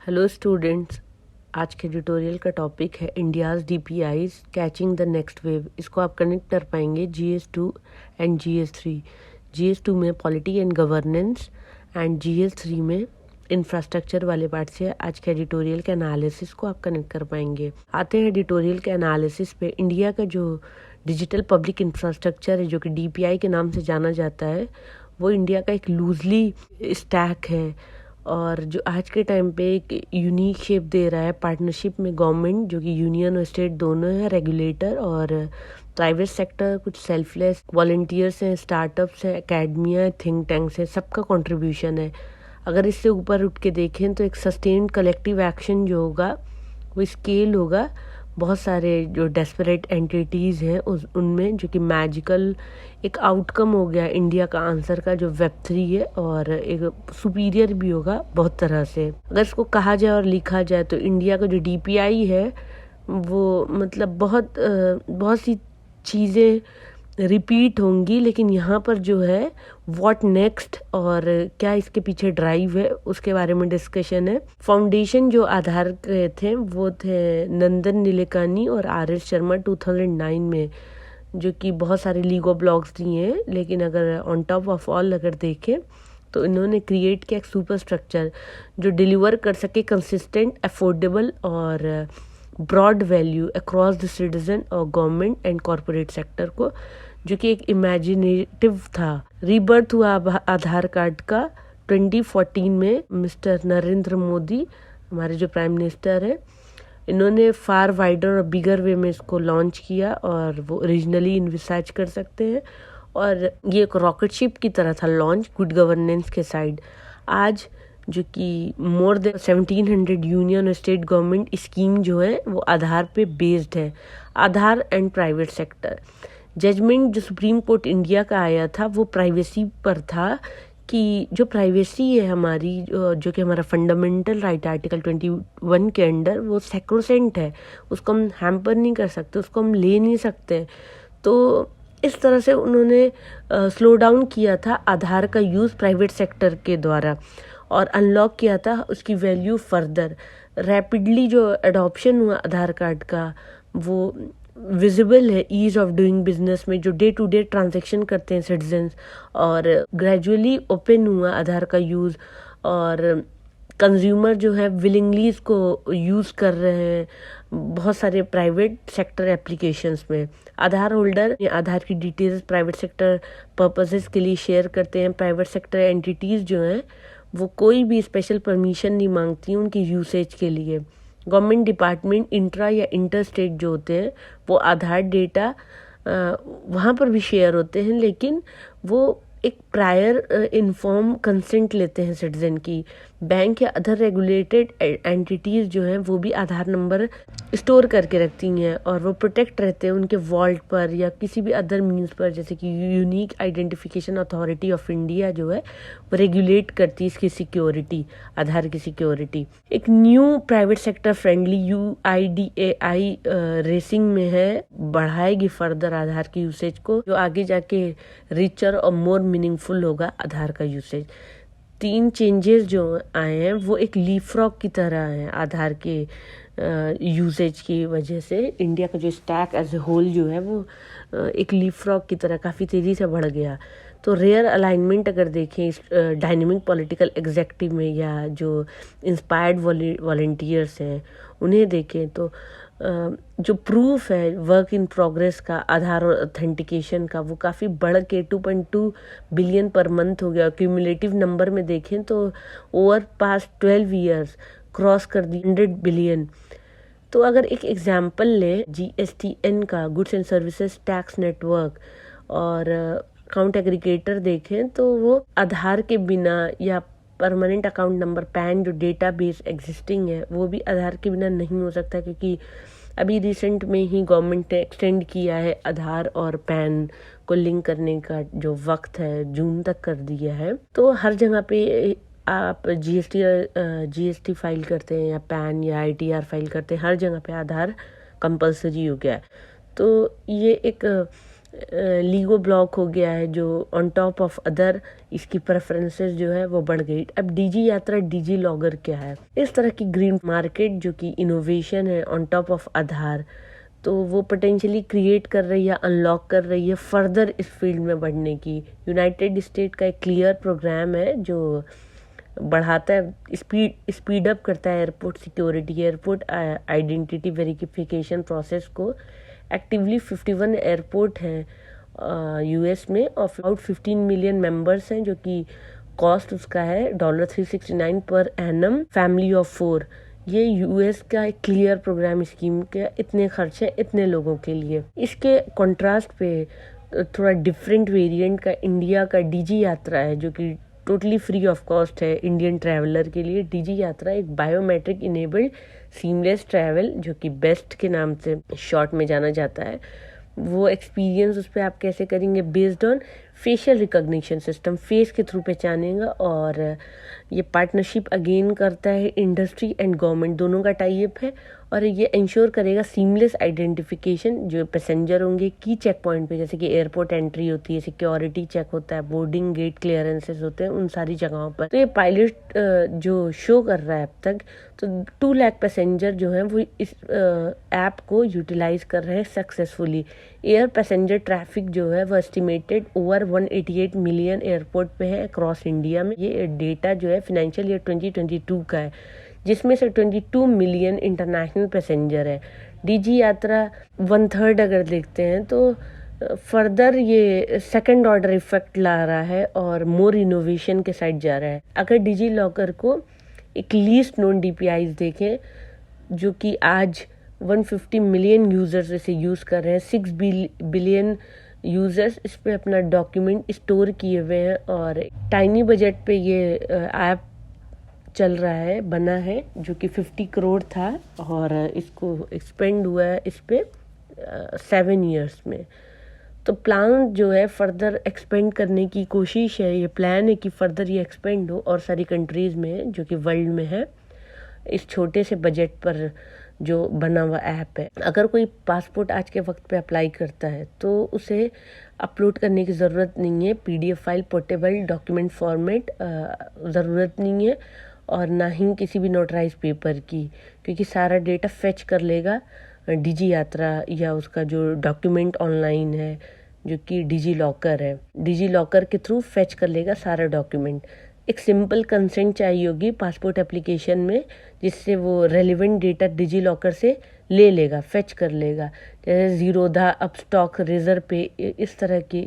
Hello students, आज के tutorial का टॉपिक है India's DPIs catching the next wave. इसको आप कनेक्ट कर पाएंगे GS2 एंड GS3। GS2 में polity and governance and GS3 में इंफ्रास्ट्रक्चर वाले पार्ट से आज के एडिटोरियल के एनालिसिस को आप कनेक्ट कर पाएंगे। आते हैं एडिटोरियल के एनालिसिस पे। इंडिया का जो डिजिटल पब्लिक इंफ्रास्ट्रक्चर है, जो कि DPI के नाम से जाना जाता है, वो इंडिया का एक लूजली स्टैक है और जो आज के टाइम पे एक यूनिक शेप दे रहा है पार्टनरशिप में गवर्नमेंट, जो कि यूनियन और स्टेट दोनों है, रेगुलेटर और प्राइवेट सेक्टर, कुछ सेल्फलेस वॉलंटियर्स हैं, स्टार्टअप्स हैं, एकेडमिया है, थिंक टैंक्स हैं, सबका कंट्रीब्यूशन है। अगर इससे ऊपर उठ के देखें तो एक सस्टेन्ड कलेक्टिव एक्शन जो होगा वो स्केल होगा बहुत सारे जो डेस्परेट एंटिटीज़ हैं उनमें, जो कि मैजिकल एक आउटकम हो गया इंडिया का आंसर का जो Web3 है, और एक सुपीरियर भी होगा बहुत तरह से। अगर इसको कहा जाए और लिखा जाए तो इंडिया का जो DPI है वो मतलब बहुत सी चीज़ें रिपीट होंगी, लेकिन यहाँ पर जो है व्हाट नेक्स्ट और क्या इसके पीछे ड्राइव है उसके बारे में डिस्कशन है। फाउंडेशन जो आधार के थे वो थे नंदन नीलेकानी और RS शर्मा 2009 में, जो कि बहुत सारे लीगो ब्लॉग्स दिए हैं। लेकिन अगर ऑन टॉप ऑफ ऑल अगर देखें तो इन्होंने क्रिएट किया एक सुपर स्ट्रक्चर जो डिलीवर कर सके कंसिस्टेंट, अफोर्डेबल और broad value across the citizen और गवर्नमेंट एंड कॉरपोरेट सेक्टर को, जो कि एक इमेजिनेटिव था। रीबर्थ हुआ आधार कार्ड का 2014 में। मिस्टर नरेंद्र मोदी, हमारे जो प्राइम मिनिस्टर है, इन्होंने फार वाइडर और बिगर वे में इसको लॉन्च किया और वो ओरिजिनली इन्विसाइज कर सकते हैं। और ये एक रॉकेट शिप की तरह था लॉन्च गुड गवर्नेंस के साइड। आज जो कि मोर देन 1700 यूनियन और स्टेट गवर्नमेंट स्कीम जो है वो आधार पे बेस्ड है। आधार एंड प्राइवेट सेक्टर जजमेंट जो सुप्रीम कोर्ट इंडिया का आया था वो प्राइवेसी पर था, कि जो प्राइवेसी है हमारी, जो कि हमारा फंडामेंटल राइट आर्टिकल 21 के अंडर, वो सैक्रोसेंट है, उसको हम हैम्पर नहीं कर सकते, उसको हम ले नहीं सकते। तो इस तरह से उन्होंने स्लो डाउन किया था आधार का यूज़ प्राइवेट सेक्टर के द्वारा और अनलॉक किया था उसकी वैल्यू फर्दर। रैपिडली जो एडॉप्शन हुआ आधार कार्ड का वो विजिबल है ईज ऑफ डूइंग बिजनेस में, जो डे टू डे ट्रांजैक्शन करते हैं सिटीजन्स, और ग्रेजुअली ओपन हुआ आधार का यूज़ और कंज्यूमर जो है विलिंगली इसको यूज़ कर रहे हैं बहुत सारे प्राइवेट सेक्टर एप्लीकेशंस में। आधार होल्डर आधार की डिटेल्स प्राइवेट सेक्टर पर्पसेस के लिए शेयर करते हैं। प्राइवेट सेक्टर एंटिटीज़ जो हैं वो कोई भी स्पेशल परमिशन नहीं मांगती उनकी यूसेज के लिए। गवर्नमेंट डिपार्टमेंट इंट्रा या इंटर स्टेट जो होते हैं वो आधार डेटा वहाँ पर भी शेयर होते हैं, लेकिन वो एक प्रायर इन्फॉर्म कंसेंट लेते हैं सिटीजन की। बैंक या अदर रेगुलेटेड एंटिटीज़ जो हैं वो भी आधार नंबर स्टोर करके रखती हैं और वो प्रोटेक्ट रहते हैं उनके वॉल्ट पर या किसी भी अदर मीन्स पर, जैसे कि unique identification authority of India जो है वो रेगुलेट करती है इसकी सिक्योरिटी, आधार की सिक्योरिटी। एक new private sector friendly UIDAI racing में है, बढ़ाएगी फर्दर आधार की यूसेज को, जो आगे जाके रिचर और मोर मीनिंगफुल होगा आधार का यूसेज। 3 चेंजेस जो आए हैं वो एक लीपफ्रॉग की तरह हैं आधार के यूसेज की वजह से। इंडिया का जो स्टैक एज ए होल जो है वो एक लीपफ्रॉग की तरह काफ़ी तेज़ी से बढ़ गया। तो रेयर अलाइनमेंट अगर देखें इस डायनेमिक पॉलिटिकल एग्जेक्टिव में या जो इंस्पायर्ड वॉलंटियर्स हैं उन्हें देखें तो जो प्रूफ है वर्क इन प्रोग्रेस का आधार और ऑथेंटिकेशन का वो काफ़ी बढ़ के 2.2 बिलियन पर मंथ हो गया। क्यूमुलेटिव नंबर में देखें तो ओवर पास्ट 12 ईयर्स क्रॉस कर दी 100 बिलियन। तो अगर एक एग्जांपल लें GSTN का, goods and services tax network, और अकाउंट एग्रीगेटर देखें तो वो आधार के बिना या परमानेंट अकाउंट नंबर पैन जो डेटाबेस एग्जिस्टिंग है वो भी आधार के बिना नहीं हो सकता, क्योंकि अभी रिसेंट में ही गवर्नमेंट ने एक्सटेंड किया है आधार और पैन को लिंक करने का जो वक्त है जून तक कर दिया है। तो हर जगह पे आप GST फाइल करते हैं या पैन या ITR फाइल करते हैं, हर जगह पे आधार कंपलसरी हो गया है। तो ये एक लीगो ब्लॉक हो गया है जो ऑन टॉप ऑफ अदर, इसकी प्रेफरेंसेस जो है वो बढ़ गई। अब डीजी यात्रा डिजी लॉगर क्या है? इस तरह की ग्रीन मार्केट जो कि इनोवेशन है ऑन टॉप ऑफ आधार, तो वो पोटेंशियली क्रिएट कर रही है, अनलॉक कर रही है फर्दर इस फील्ड में बढ़ने की। यूनाइटेड स्टेट का एक क्लियर प्रोग्राम है जो बढ़ाता है, स्पीड अप करता है airport security, airport identity verification process को। एक्टिवली 51 एयरपोर्ट हैं यूएस में और अबाउट 15 मिलियन मेंबर्स हैं, जो कि कॉस्ट उसका है $369 पर एनम, फैमिली ऑफ 4। ये यूएस का एक क्लियर प्रोग्राम स्कीम के इतने खर्च है इतने लोगों के लिए। इसके कॉन्ट्रास्ट पे थोड़ा डिफरेंट वेरिएंट का इंडिया का डीजी यात्रा है, जो कि टोटली फ्री ऑफ कॉस्ट है इंडियन ट्रैवलर के लिए। डीजी यात्रा एक बायोमेट्रिक इनेबल्ड सीमलेस ट्रैवल, जो कि बेस्ट के नाम से शॉर्ट में जाना जाता है, वो एक्सपीरियंस उस पर आप कैसे करेंगे based on facial recognition system, face के थ्रू पहचानेगा। और ये पार्टनरशिप अगेन करता है इंडस्ट्री एंड गवर्नमेंट दोनों का टाई अप है, और ये इंश्योर करेगा सीमलेस आइडेंटिफिकेशन जो पैसेंजर होंगे की चेक पॉइंट पे, जैसे कि एयरपोर्ट एंट्री होती है, सिक्योरिटी चेक होता है, बोर्डिंग गेट क्लियरेंसेस होते हैं, उन सारी जगहों पर। तो ये पायलट जो शो कर रहा है अब तक, तो 2 लाख पैसेंजर जो हैं वो इस ऐप को यूटिलाइज कर रहे हैं सक्सेसफुली। एयर पैसेंजर ट्रैफिक जो है वो एस्टिमेटेड ओवर 188 मिलियन एयरपोर्ट पे है अक्रॉस इंडिया में। ये डेटा जो है फाइनेंशियल ईयर 2022 का है, जिसमें से 22 मिलियन इंटरनेशनल पैसेंजर है। डीजी यात्रा 1/3 अगर देखते हैं तो फर्दर ये सेकंड ऑर्डर इफेक्ट ला रहा है और मोर इनोवेशन के साइड जा रहा है। अगर डिजी लॉकर को एक लीस्ट नोन डीपीआईज देखें, जो कि आज 150 मिलियन यूजर्स इसे यूज कर रहे हैं, 6 बिलियन यूजर्स इस पे अपना डॉक्यूमेंट स्टोर किए हुए हैं, और टाइनी बजट पे ये ऐप चल रहा है, बना है, जो कि 50 करोड़ था और इसको एक्सपेंड हुआ है इस पे 7 ईयर्स में। तो प्लान जो है फर्दर एक्सपेंड करने की कोशिश है, ये प्लान है कि फर्दर ये एक्सपेंड हो और सारी कंट्रीज में जो कि वर्ल्ड में है, इस छोटे से बजट पर जो बना हुआ ऐप है। अगर कोई पासपोर्ट आज के वक्त पे अप्लाई करता है तो उसे अपलोड करने की ज़रूरत नहीं है, PDF file portable document format ज़रूरत नहीं है, और ना ही किसी भी नोटराइज पेपर की, क्योंकि सारा डेटा फेच कर लेगा डिजी यात्रा या उसका जो डॉक्यूमेंट ऑनलाइन है जो कि डिजी लॉकर है, डिजी लॉकर के थ्रू फेच कर लेगा सारा डॉक्यूमेंट। एक सिंपल कंसेंट चाहिए होगी पासपोर्ट एप्लीकेशन में, जिससे वो रेलिवेंट डेटा डिजी लॉकर से ले लेगा, फेच कर लेगा, जैसे जीरोधा, अपस्टॉक, रिजर्व पे, इस तरह की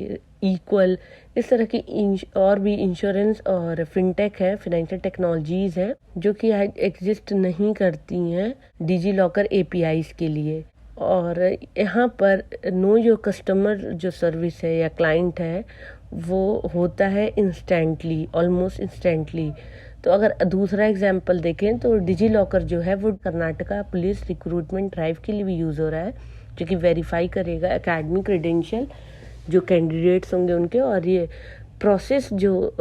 इक्वल, इस तरह की और भी इंश्योरेंस और फिनटेक है, फाइनेंशियल टेक्नोलॉजीज हैं जो कि एग्जिस्ट नहीं करती हैं डिजी लॉकर एपीआईज के लिए। और यहाँ पर नो योर कस्टमर जो सर्विस है या क्लाइंट है वो होता है इंस्टेंटली, ऑलमोस्ट इंस्टेंटली। तो अगर दूसरा एग्जांपल देखें तो डिजी लॉकर जो है वो कर्नाटका पुलिस रिक्रूटमेंट ड्राइव के लिए भी यूज़ हो रहा है, जो कि वेरीफाई करेगा एकेडमिक क्रेडेंशियल जो कैंडिडेट्स होंगे उनके, और ये प्रोसेस जो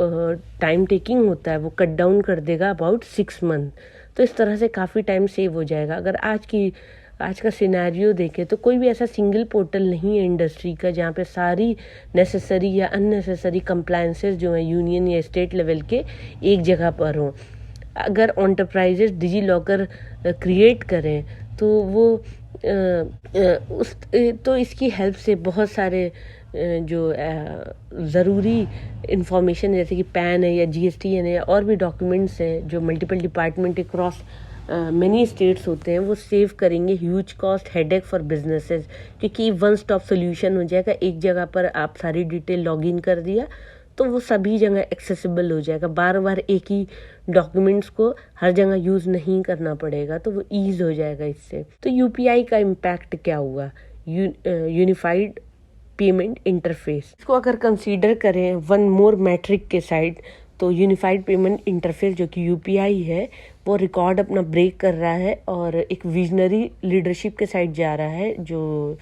टाइम टेकिंग होता है वो कट डाउन कर देगा अबाउट 6 मंथ। तो इस तरह से काफ़ी टाइम सेव हो जाएगा। अगर आज का सिनेरियो देखें तो कोई भी ऐसा सिंगल पोर्टल नहीं है इंडस्ट्री का जहाँ पे सारी नेसेसरी या अननेसेसरी कंप्लायंसेस जो हैं यूनियन या स्टेट लेवल के एक जगह पर हों। अगर एंटरप्राइजेस डिजी लॉकर क्रिएट करें तो वो तो इसकी हेल्प से बहुत सारे जो ज़रूरी इंफॉर्मेशन जैसे कि पैन है या जीएसटीएन है और भी डॉक्यूमेंट्स हैं जो multiple department across many states होते हैं, वो सेव करेंगे huge cost headache for businesses, क्योंकि वन स्टॉप सोल्यूशन हो जाएगा। एक जगह पर आप सारी डिटेल लॉगिन कर दिया तो वो सभी जगह एक्सेसिबल हो जाएगा, बार बार एक ही डॉक्यूमेंट्स को हर जगह यूज़ नहीं करना पड़ेगा, तो वो ईज हो जाएगा इससे। तो यूपीआई का इम्पैक्ट क्या हुआ, यूनिफाइड पेमेंट इंटरफेस, इसको अगर कंसीडर करें वन मोर मैट्रिक के साइड, तो यूनिफाइड पेमेंट इंटरफेस जो कि यूपीआई है वो रिकॉर्ड अपना ब्रेक कर रहा है और एक विजनरी लीडरशिप के साइड जा रहा है जो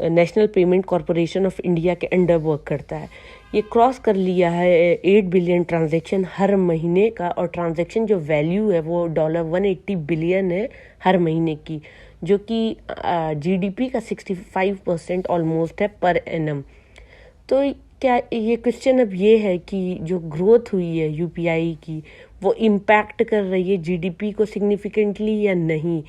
national payment corporation of India के अंडर वर्क करता है। ये क्रॉस कर लिया है 8 बिलियन ट्रांजैक्शन हर महीने का, और ट्रांजैक्शन जो वैल्यू है वो $180 बिलियन है हर महीने की, जो कि जीडीपी का 65% ऑलमोस्ट है पर एनम। तो क्या ये क्वेश्चन अब ये है कि जो ग्रोथ हुई है यूपीआई की वो इम्पैक्ट कर रही है जीडीपी को सिग्निफिकेंटली या नहीं।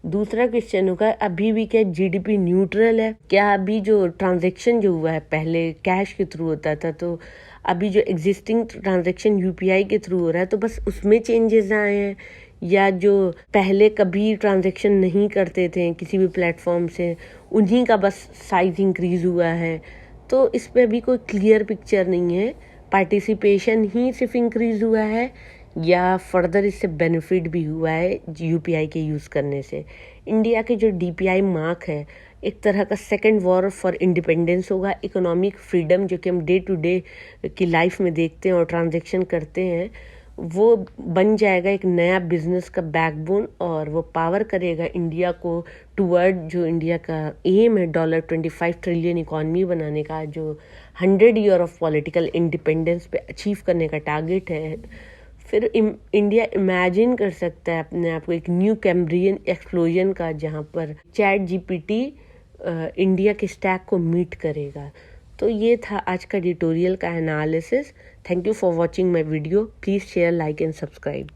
दूसरा क्वेश्चन होगा अभी भी क्या जीडीपी न्यूट्रल है, क्या अभी जो ट्रांजैक्शन जो हुआ है पहले कैश के थ्रू होता था, तो अभी जो एग्जिस्टिंग ट्रांजैक्शन यूपीआई के थ्रू हो रहा है तो बस उसमें चेंजेस आए हैं, या जो पहले कभी ट्रांजैक्शन नहीं करते थे किसी भी प्लेटफॉर्म से उन्हीं का बस साइज इंक्रीज हुआ है। तो इस पे अभी कोई क्लियर पिक्चर नहीं है, पार्टिसिपेशन ही सिर्फ इंक्रीज हुआ है या फर्दर इससे बेनिफिट भी हुआ है यूपीआई के यूज़ करने से। इंडिया के जो डीपीआई मार्क है एक तरह का सेकंड वॉर फॉर इंडिपेंडेंस होगा। इकोनॉमिक फ्रीडम जो कि हम डे टू डे की लाइफ में देखते हैं और ट्रांजैक्शन करते हैं वो बन जाएगा एक नया बिजनेस का बैकबोन, और वो पावर करेगा इंडिया को टुवर्ड जो इंडिया का एम है $25 ट्रिलियन इकॉनमी बनाने का, जो 100 ईयर ऑफ पॉलिटिकल इंडिपेंडेंस पे अचीव करने का टारगेट है। फिर इंडिया इमेजिन कर सकता है अपने आप को एक न्यू कैम्ब्रियन एक्सप्लोजन का, जहाँ पर चैट जीपीटी इंडिया के स्टैक को मीट करेगा। तो ये था आज का एडिटोरियल का analysis. Thank you for watching my video. Please share, like and subscribe.